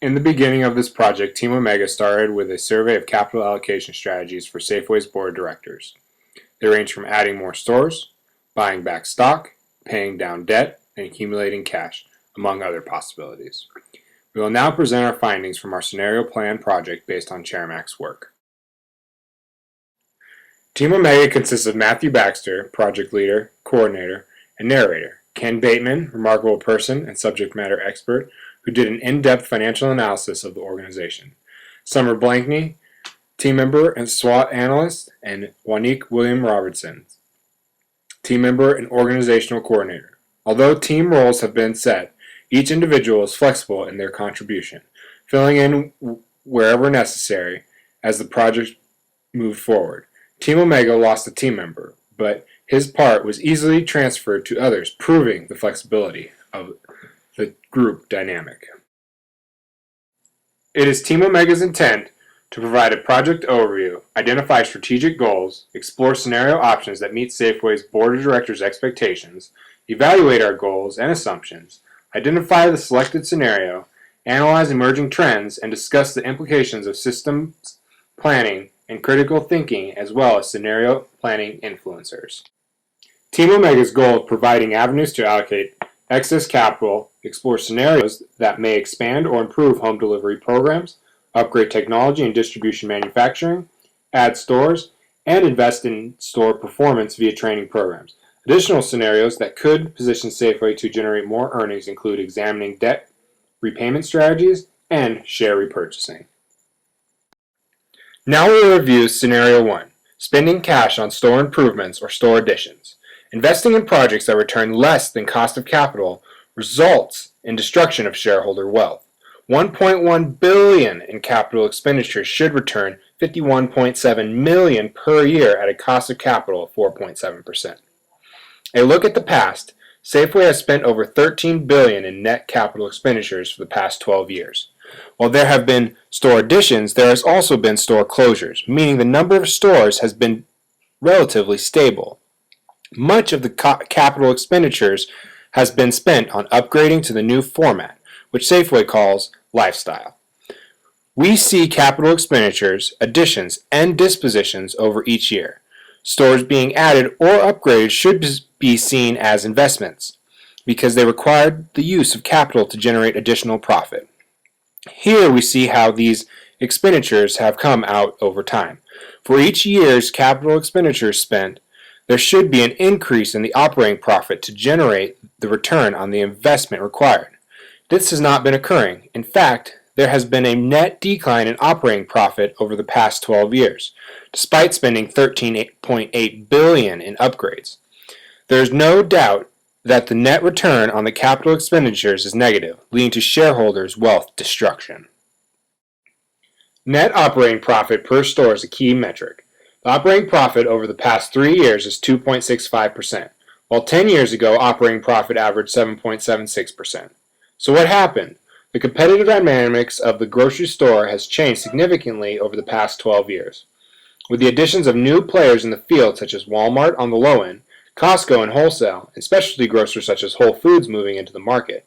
In the beginning of this project, Team Omega started with a survey of capital allocation strategies for Safeway's board of directors. They range from adding more stores, buying back stock, paying down debt, and accumulating cash, among other possibilities. We will now present our findings from our scenario plan project based on Chairmac's work. Team Omega consists of Matthew Baxter, project leader, coordinator, and narrator, Ken Bateman, remarkable person and subject matter expert, who did an in-depth financial analysis of the organization, Summer Blankney, team member and SWOT analyst, and Wanique William Robertson, team member and organizational coordinator. Although team roles have been set, each individual is flexible in their contribution, filling in wherever necessary as the project moved forward. Team Omega lost a team member, but his part was easily transferred to others, proving the flexibility of the group dynamic. It is Team Omega's intent to provide a project overview, identify strategic goals, explore scenario options that meet Safeway's Board of Directors' expectations, evaluate our goals and assumptions, identify the selected scenario, analyze emerging trends, and discuss the implications of systems planning and critical thinking as well as scenario planning influencers. Team Omega's goal is providing avenues to allocate excess capital, explore scenarios that may expand or improve home delivery programs, upgrade technology and distribution manufacturing, add stores, and invest in store performance via training programs. Additional scenarios that could position Safeway to generate more earnings include examining debt repayment strategies and share repurchasing. Now we'll review Scenario 1, spending cash on store improvements or store additions. Investing in projects that return less than cost of capital results in destruction of shareholder wealth. $1.1 billion in capital expenditures should return $51.7 million per year at a cost of capital of 4.7%. A look at the past, Safeway has spent over $13 billion in net capital expenditures for the past 12 years. While there have been store additions, there has also been store closures, meaning the number of stores has been relatively stable. Much of the capital expenditures has been spent on upgrading to the new format, which Safeway calls lifestyle. We see capital expenditures, additions, and dispositions over each year. Stores being added or upgraded should be seen as investments because they required the use of capital to generate additional profit. Here we see how these expenditures have come out over time. For each year's capital expenditures spent, there should be an increase in the operating profit to generate the return on the investment required. This has not been occurring. In fact, there has been a net decline in operating profit over the past 12 years, despite spending $13.8 billion in upgrades. There is no doubt that the net return on the capital expenditures is negative, leading to shareholders' wealth destruction. Net operating profit per store is a key metric. The operating profit over the past 3 years is 2.65%, while 10 years ago operating profit averaged 7.76%. So what happened? The competitive dynamics of the grocery store has changed significantly over the past 12 years. With the additions of new players in the field such as Walmart on the low end, Costco in wholesale, and specialty grocers such as Whole Foods moving into the market.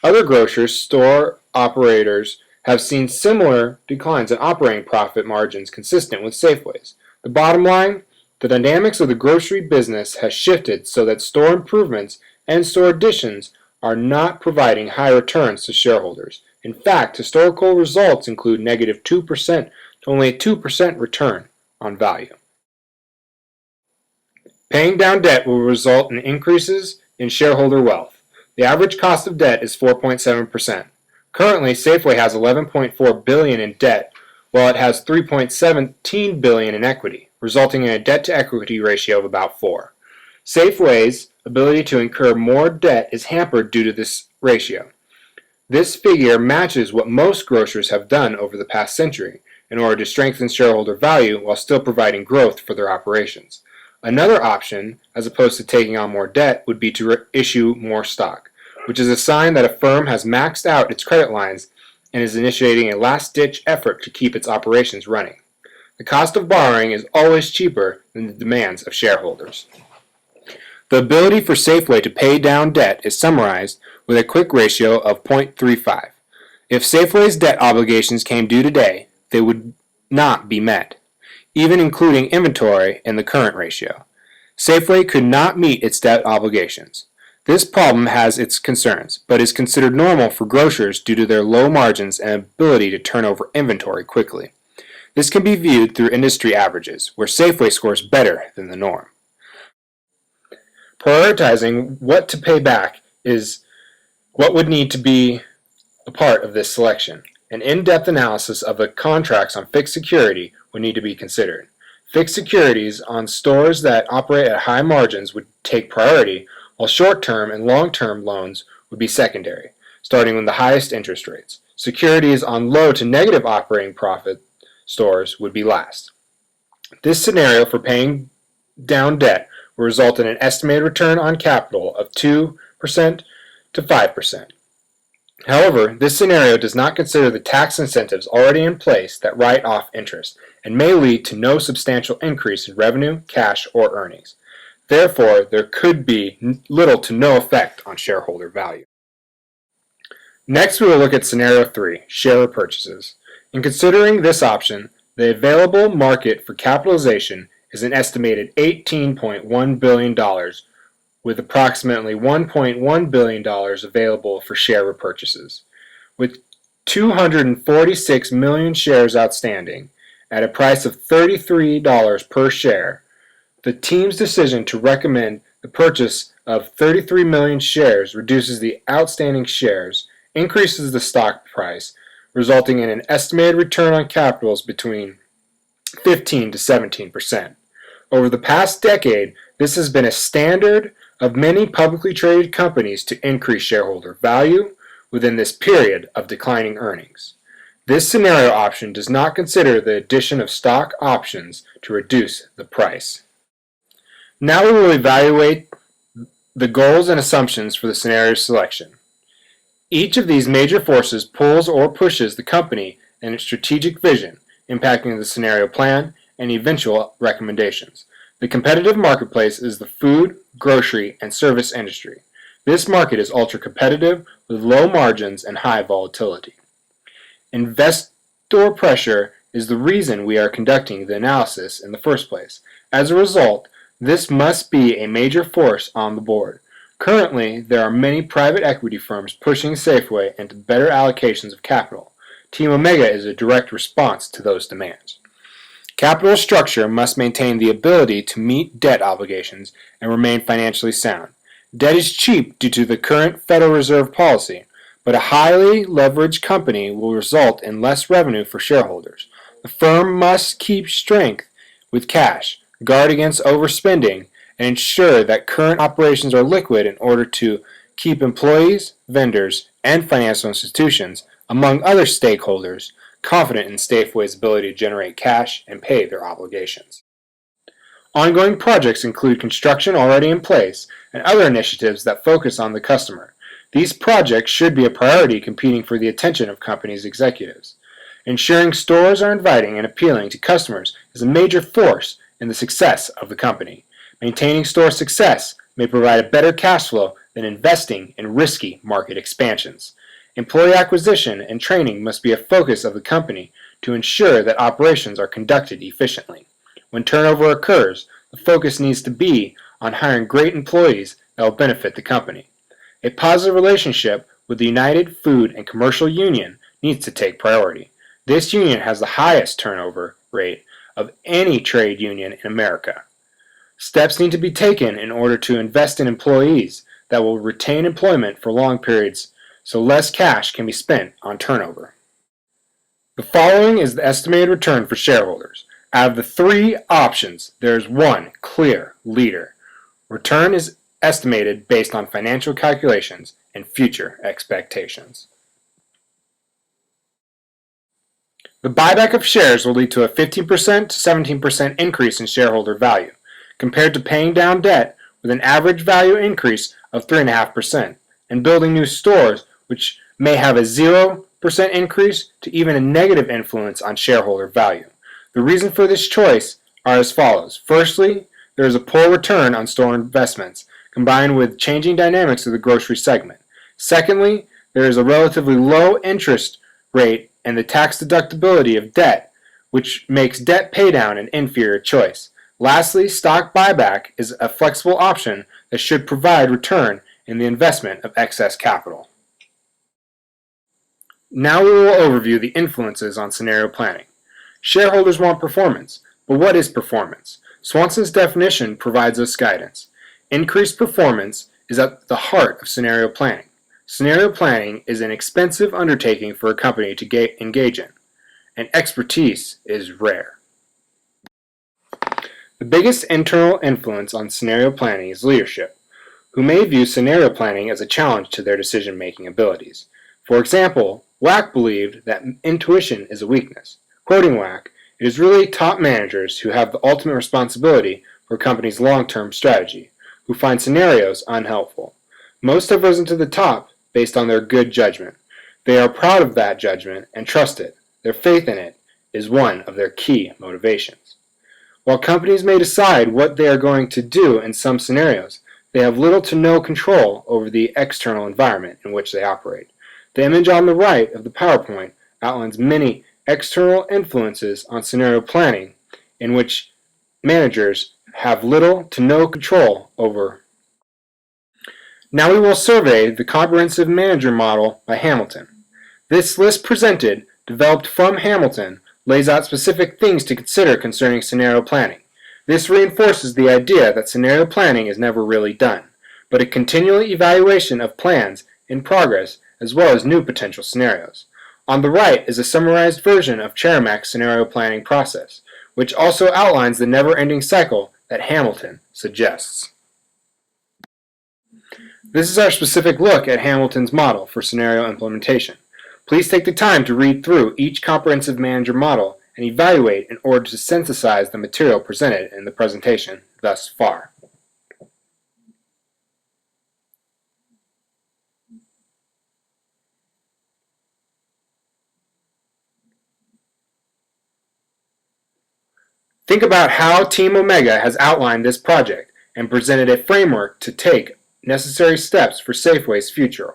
Other grocers, store operators have seen similar declines in operating profit margins consistent with Safeway's. The bottom line, the dynamics of the grocery business has shifted so that store improvements and store additions are not providing high returns to shareholders. In fact, historical results include negative 2% to only a 2% return on value. Paying down debt will result in increases in shareholder wealth. The average cost of debt is 4.7%. Currently, Safeway has $11.4 billion in debt, while it has $3.17 billion in equity, resulting in a debt-to-equity ratio of about 4. Safeway's ability to incur more debt is hampered due to this ratio. This figure matches what most grocers have done over the past century in order to strengthen shareholder value while still providing growth for their operations. Another option, as opposed to taking on more debt, would be to issue more stock, which is a sign that a firm has maxed out its credit lines and is initiating a last-ditch effort to keep its operations running. The cost of borrowing is always cheaper than the demands of shareholders. The ability for Safeway to pay down debt is summarized with a quick ratio of 0.35. If Safeway's debt obligations came due today, they would not be met, even including inventory in the current ratio. Safeway could not meet its debt obligations. This problem has its concerns, but is considered normal for grocers due to their low margins and ability to turn over inventory quickly. This can be viewed through industry averages, where Safeway scores better than the norm. Prioritizing what to pay back is what would need to be a part of this selection. An in-depth analysis of the contracts on fixed security would need to be considered. Fixed securities on stores that operate at high margins would take priority, while short-term and long-term loans would be secondary, starting with the highest interest rates. Securities on low to negative operating profit stores would be last. This scenario for paying down debt will result in an estimated return on capital of 2% to 5%. However, this scenario does not consider the tax incentives already in place that write off interest and may lead to no substantial increase in revenue, cash, or earnings. Therefore, there could be little to no effect on shareholder value. Next, we will look at Scenario 3, share repurchases. In considering this option, the available market for capitalization is an estimated $18.1 billion, with approximately $1.1 billion available for share repurchases. With 246 million shares outstanding at a price of $33 per share, the team's decision to recommend the purchase of 33 million shares reduces the outstanding shares, increases the stock price, resulting in an estimated return on capitals between 15 to 17%. Over the past decade, this has been a standard of many publicly traded companies to increase shareholder value within this period of declining earnings. This scenario option does not consider the addition of stock options to reduce the price. Now we will evaluate the goals and assumptions for the scenario selection. Each of these major forces pulls or pushes the company and its strategic vision, impacting the scenario plan and eventual recommendations. The competitive marketplace is the food, grocery, and service industry. This market is ultra-competitive with low margins and high volatility. Investor pressure is the reason we are conducting the analysis in the first place. As a result, this must be a major force on the board. Currently, there are many private equity firms pushing Safeway into better allocations of capital. Team Omega is a direct response to those demands. Capital structure must maintain the ability to meet debt obligations and remain financially sound. Debt is cheap due to the current Federal Reserve policy, but a highly leveraged company will result in less revenue for shareholders. The firm must keep strength with cash, guard against overspending, and ensure that current operations are liquid in order to keep employees, vendors, and financial institutions, among other stakeholders, confident in Safeway's ability to generate cash and pay their obligations. Ongoing projects include construction already in place and other initiatives that focus on the customer. These projects should be a priority competing for the attention of companies' executives. Ensuring stores are inviting and appealing to customers is a major force in the success of the company. Maintaining store success may provide a better cash flow than investing in risky market expansions. Employee acquisition and training must be a focus of the company to ensure that operations are conducted efficiently. When turnover occurs, the focus needs to be on hiring great employees that will benefit the company. A positive relationship with the United Food and Commercial Union needs to take priority. This union has the highest turnover rate of any trade union in America. Steps need to be taken in order to invest in employees that will retain employment for long periods so less cash can be spent on turnover. The following is the estimated return for shareholders. Out of the three options, there is one clear leader. Return is estimated based on financial calculations and future expectations. The buyback of shares will lead to a 15% to 17% increase in shareholder value, compared to paying down debt with an average value increase of 3.5%, and building new stores, which may have a 0% increase to even a negative influence on shareholder value. The reason for this choice are as follows. Firstly, there is a poor return on store investments, combined with changing dynamics of the grocery segment. Secondly, There is a relatively low interest rate and the tax deductibility of debt, which makes debt paydown an inferior choice. Lastly, stock buyback is a flexible option that should provide return in the investment of excess capital. Now we will overview the influences on scenario planning. Shareholders want performance, but what is performance? Swanson's definition provides us guidance. Increased performance is at the heart of scenario planning. Scenario planning is an expensive undertaking for a company to engage in, and expertise is rare. The biggest internal influence on scenario planning is leadership, who may view scenario planning as a challenge to their decision-making abilities. For example, Wack believed that intuition is a weakness. Quoting Wack, "It is really top managers who have the ultimate responsibility for a company's long-term strategy, who find scenarios unhelpful. Most have risen to the top based on their good judgment. They are proud of that judgment and trust it. Their faith in it is one of their key motivations." While companies may decide what they are going to do in some scenarios, they have little to no control over the external environment in which they operate. The image on the right of the PowerPoint outlines many external influences on scenario planning in which managers have little to no control over. Now we will survey the comprehensive manager model by Hamilton. This list presented, developed from Hamilton, lays out specific things to consider concerning scenario planning. This reinforces the idea that scenario planning is never really done, but a continual evaluation of plans in progress as well as new potential scenarios. On the right is a summarized version of Chermak's scenario planning process, which also outlines the never-ending cycle that Hamilton suggests. This is our specific look at Hamilton's model for scenario implementation. Please take the time to read through each comprehensive manager model and evaluate in order to synthesize the material presented in the presentation thus far. Think about how Team Omega has outlined this project and presented a framework to take necessary steps for Safeway's future.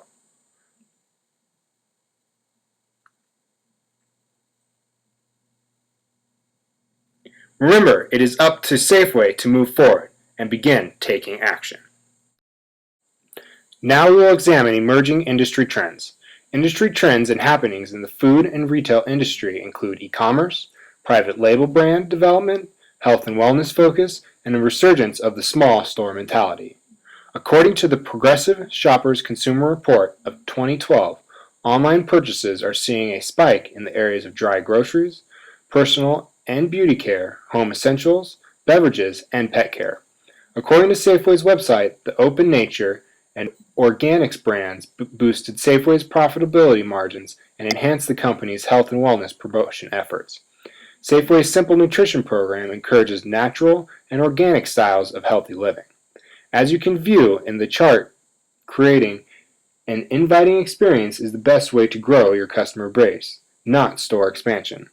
Remember, it is up to Safeway to move forward and begin taking action. Now we will examine emerging industry trends. Industry trends and happenings in the food and retail industry include e-commerce, private label brand development, health and wellness focus, and a resurgence of the small store mentality. According to the Progressive Shoppers Consumer Report of 2012, online purchases are seeing a spike in the areas of dry groceries, personal and beauty care, home essentials, beverages, and pet care. According to Safeway's website, the Open Nature and Organics brands boosted Safeway's profitability margins and enhanced the company's health and wellness promotion efforts. Safeway's Simple Nutrition program encourages natural and organic styles of healthy living. As you can view in the chart, creating an inviting experience is the best way to grow your customer base, not store expansion.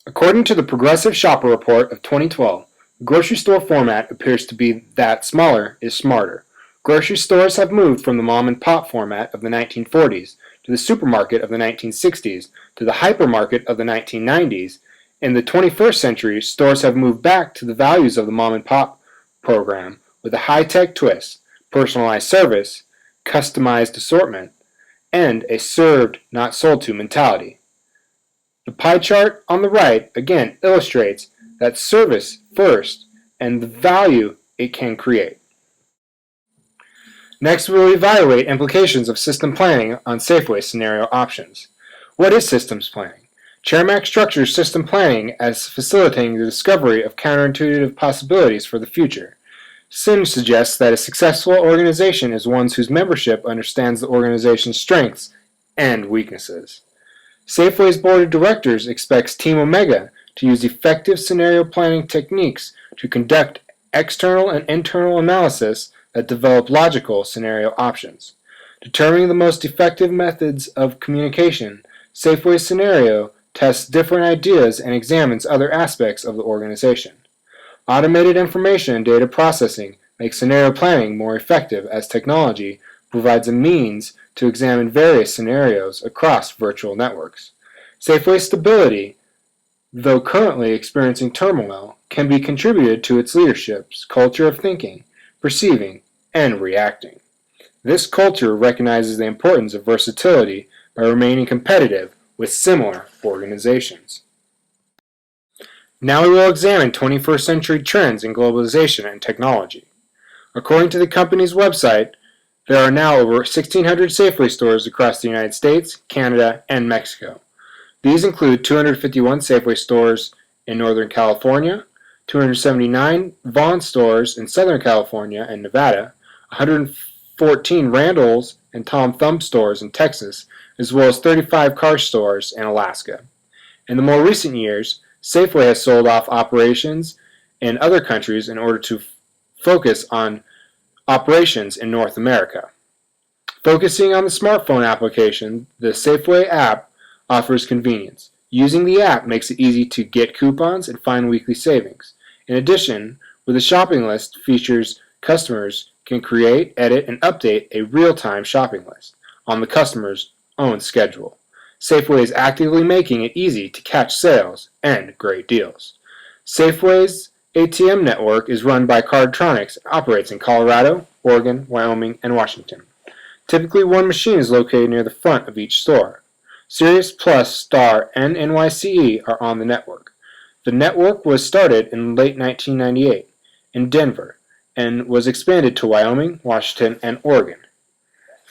According to the Progressive Shopper Report of 2012, the grocery store format appears to be that smaller is smarter. Grocery stores have moved from the mom-and-pop format of the 1940s to the supermarket of the 1960s to the hypermarket of the 1990s. In the 21st century, stores have moved back to the values of the mom-and-pop program with a high-tech twist, personalized service, customized assortment, and a served, not sold to mentality. The pie chart on the right again illustrates that service first and the value it can create. Next, we will evaluate implications of system planning on Safeway scenario options. What is systems planning? Chermak structures system planning as facilitating the discovery of counterintuitive possibilities for the future. Sim suggests that a successful organization is one whose membership understands the organization's strengths and weaknesses. Safeway's board of directors expects Team Omega to use effective scenario planning techniques to conduct external and internal analysis that develop logical scenario options. Determining the most effective methods of communication, Safeway's scenario tests different ideas and examines other aspects of the organization. Automated information and data processing makes scenario planning more effective as technology provides a means to examine various scenarios across virtual networks. Safeway's stability, though currently experiencing turmoil, can be contributed to its leadership's culture of thinking, perceiving, and reacting. This culture recognizes the importance of versatility by remaining competitive with similar organizations. Now we will examine 21st century trends in globalization and technology. According to the company's website, there are now over 1,600 Safeway stores across the United States, Canada, and Mexico. These include 251 Safeway stores in Northern California, 279 Vaughn stores in Southern California and Nevada, 114 Randall's and Tom Thumb stores in Texas, as well as 35 car stores in Alaska. In the more recent years, Safeway has sold off operations in other countries in order to focus on operations in North America. Focusing on the smartphone application, the Safeway app offers convenience. Using the app makes it easy to get coupons and find weekly savings. In addition, with a shopping list features, customers can create, edit, and update a real-time shopping list on the customer's own schedule. Safeway is actively making it easy to catch sales and great deals. Safeway's ATM network is run by Cardtronics and operates in Colorado, Oregon, Wyoming, and Washington. Typically, one machine is located near the front of each store. Sirius Plus, Star, and NYCE are on the network. The network was started in late 1998 in Denver and was expanded to Wyoming, Washington, and Oregon.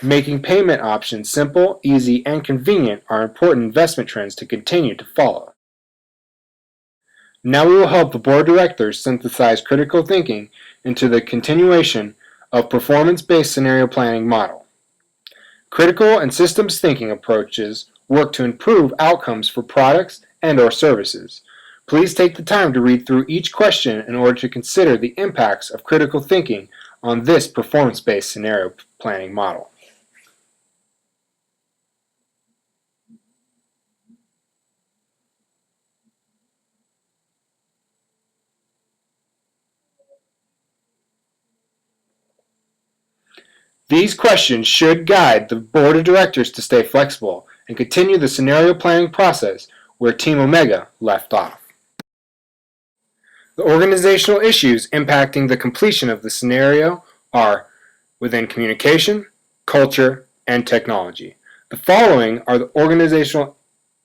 Making payment options simple, easy, and convenient are important investment trends to continue to follow. Now we will help the Board of Directors synthesize critical thinking into the continuation of performance-based scenario planning model. Critical and systems thinking approaches work to improve outcomes for products and/or services. Please take the time to read through each question in order to consider the impacts of critical thinking on this performance-based scenario planning model. These questions should guide the Board of Directors to stay flexible and continue the scenario planning process where Team Omega left off. The organizational issues impacting the completion of the scenario are within communication, culture, and technology. The following are the organizational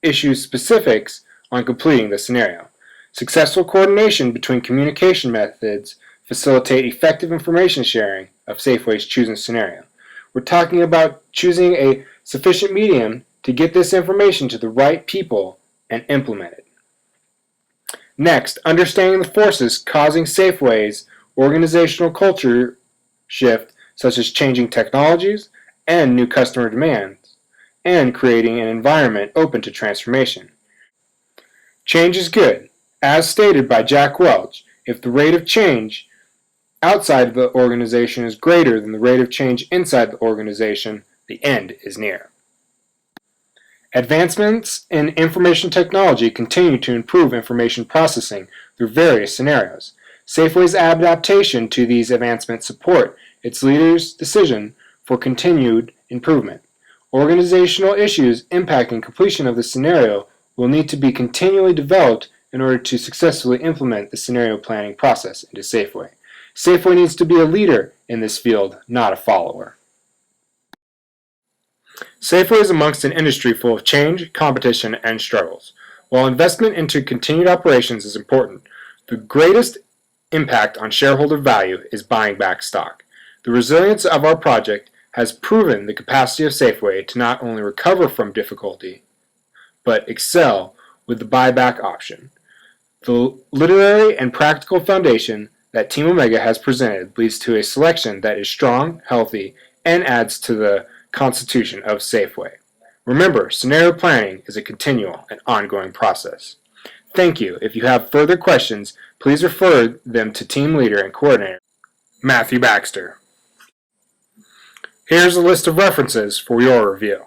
issue specifics on completing the scenario. Successful coordination between communication methods facilitate effective information sharing of Safeway's chosen scenario. We're talking about choosing a sufficient medium to get this information to the right people and implement it. Next, understanding the forces causing Safeway's organizational culture shift, such as changing technologies and new customer demands, and creating an environment open to transformation. Change is good. As stated by Jack Welch, if the rate of change outside of the organization is greater than the rate of change inside the organization, the end is near. Advancements in information technology continue to improve information processing through various scenarios. Safeway's adaptation to these advancements support its leaders' decision for continued improvement. Organizational issues impacting completion of the scenario will need to be continually developed in order to successfully implement the scenario planning process into Safeway. Safeway needs to be a leader in this field, not a follower. Safeway is amongst an industry full of change, competition, and struggles. While investment into continued operations is important, the greatest impact on shareholder value is buying back stock. The resilience of our project has proven the capacity of Safeway to not only recover from difficulty, but excel with the buyback option. The literary and practical foundation that Team Omega has presented leads to a selection that is strong, healthy, and adds to the constitution of Safeway. Remember, scenario planning is a continual and ongoing process. Thank you. If you have further questions, please refer them to Team Leader and Coordinator Matthew Baxter. Here's a list of references for your review.